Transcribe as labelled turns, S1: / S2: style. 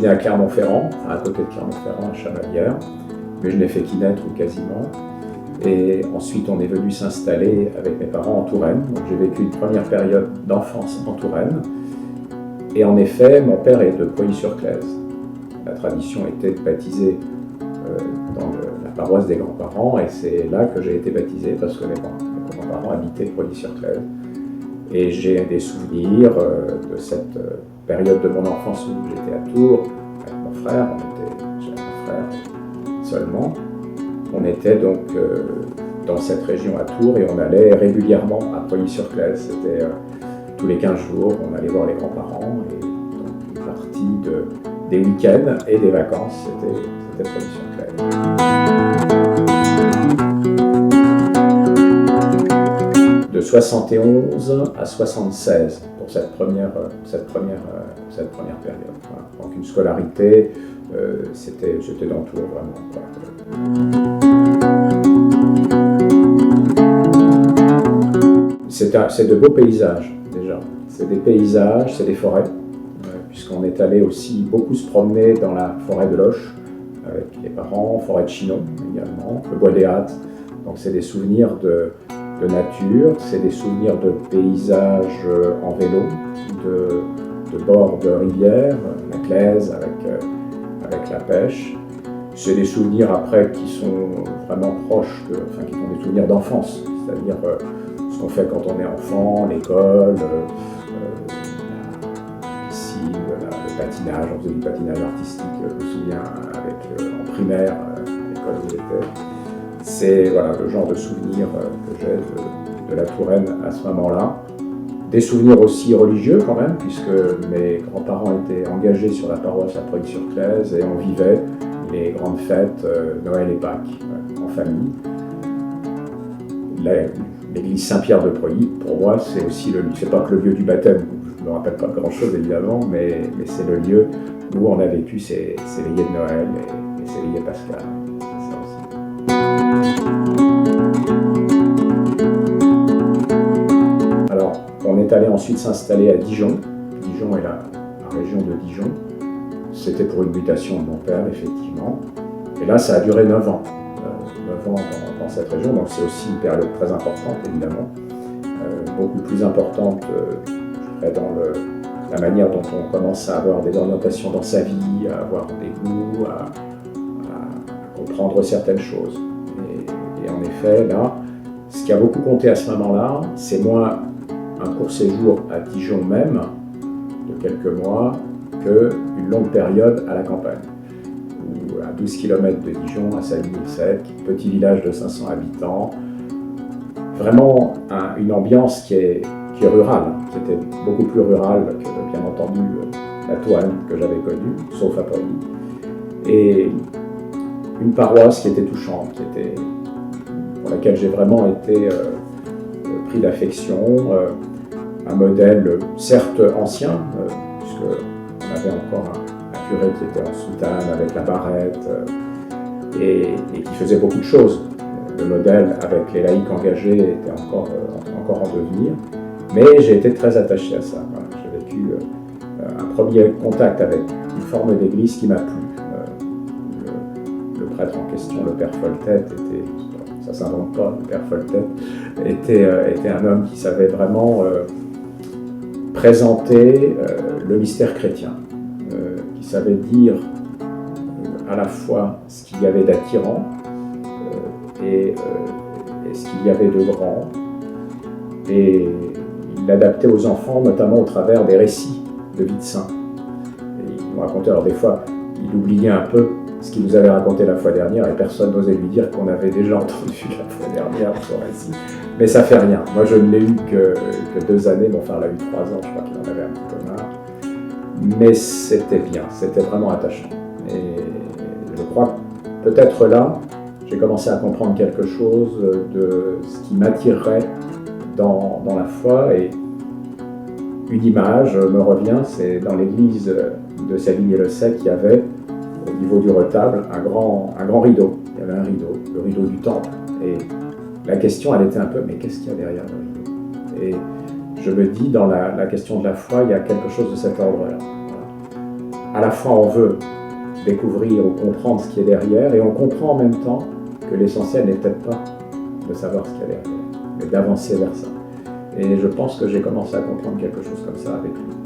S1: né à Clermont-Ferrand, à côté de Clermont-Ferrand, à Chamalières, mais je n'ai fait qu'y naître ou quasiment. Et ensuite, on est venu s'installer avec mes parents en Touraine. Donc, j'ai vécu une première période d'enfance en Touraine. Et en effet, mon père est de Pouilly-sur-Claise. La tradition était de baptiser dans la paroisse des grands-parents, et c'est là que j'ai été baptisé parce que mes grands-parents habitaient Pouilly-sur-Claise. Et j'ai des souvenirs de cette période de mon enfance où j'étais à Tours avec mon frère. J'avais un frère seulement. On était donc dans cette région à Tours et on allait régulièrement à Pouilly-sur-Claise. C'était tous les 15 jours, on allait voir les grands-parents et donc une partie des week-ends et des vacances, c'était Pouilly-sur-Claise. De 71 à 76 pour cette première période. Voilà. Donc une scolarité, c'était dans Tours vraiment. C'est de beaux paysages déjà. C'est des paysages, c'est des forêts, puisqu'on est allé aussi beaucoup se promener dans la forêt de Loches avec les parents, forêt de Chinon également, le bois des Hâtes. Donc c'est des souvenirs de nature, c'est des souvenirs de paysages en vélo, de bords de rivières, la Claise avec la pêche. C'est des souvenirs après qui sont vraiment proches, qui sont des souvenirs d'enfance, c'est-à-dire ce qu'on fait quand on est enfant, l'école, la piscine, le patinage. On faisait du patinage artistique, je me souviens, en primaire, à l'école où j'étais. C'est le genre de souvenirs que j'ai de la Touraine à ce moment-là. Des souvenirs aussi religieux quand même, puisque mes grands-parents étaient engagés sur la paroisse à Pouilly-sur-Claise et on vivait les grandes fêtes, Noël et Pâques, en famille. L'église Saint-Pierre de Pouilly, pour moi, c'est aussi c'est pas que le lieu du baptême, je ne me rappelle pas grand-chose évidemment, mais c'est le lieu où on a vécu ces veillées de Noël et ces veillées pascales. Alors, on est allé ensuite s'installer à Dijon. Dijon est la région de Dijon. C'était pour une mutation de mon père, effectivement. Et là, ça a duré 9 ans. 9 ans dans cette région, donc c'est aussi une période très importante, évidemment. Beaucoup plus importante, je dirais, dans la manière dont on commence à avoir des orientations dans sa vie, à avoir des goûts, à comprendre certaines choses. Et en effet, là, ce qui a beaucoup compté à ce moment-là, c'est moins un court séjour à Dijon même, de quelques mois, qu'une longue période à la campagne, où à 12 km de Dijon, à Savigny-le-Sec, petit village de 500 habitants, vraiment une ambiance qui est rurale, qui était beaucoup plus rurale que, bien entendu, la Touraine que j'avais connue, sauf à Pouilly. Et une paroisse qui était touchante, pour laquelle j'ai vraiment été pris d'affection, un modèle certes ancien, puisqu'on avait encore un curé qui était en soutane avec la barrette et qui faisait beaucoup de choses. Le modèle avec les laïcs engagés était encore en devenir, mais j'ai été très attaché à ça. Voilà. J'ai vécu un premier contact avec une forme d'église qui m'a plu. Le prêtre en question, le père Foltet, ça s'invente pas, le père Foltet, était un homme qui savait vraiment présenter le mystère chrétien, qui savait dire à la fois ce qu'il y avait d'attirant et ce qu'il y avait de grand, et il l'adaptait aux enfants, notamment au travers des récits de vie de saint. Et il nous racontait, alors des fois, il oubliait un peu ce qu'il nous avait raconté la fois dernière, et personne n'osait lui dire qu'on avait déjà entendu la fois dernière son récit. Mais ça fait rien. Moi, je ne l'ai eu que 2 années. Mon frère l'a eu 3 ans, je crois qu'il en avait un petit peu marre. Mais c'était bien, c'était vraiment attachant. Et je crois que peut-être là, j'ai commencé à comprendre quelque chose de ce qui m'attirerait dans la foi. Et une image me revient, c'est dans l'église de Savigny-le-Sec, il y avait, au niveau du retable, un grand rideau. Il y avait un rideau, le rideau du temple. Et la question, elle était un peu, mais qu'est-ce qu'il y a derrière le rideau? Et je me dis, dans la question de la foi, il y a quelque chose de cet ordre-là. Voilà. à la fois on veut découvrir ou comprendre ce qui est derrière, et on comprend en même temps que l'essentiel n'est peut-être pas de savoir ce qu'il y a derrière, mais d'avancer vers ça. Et je pense que j'ai commencé à comprendre quelque chose comme ça avec lui.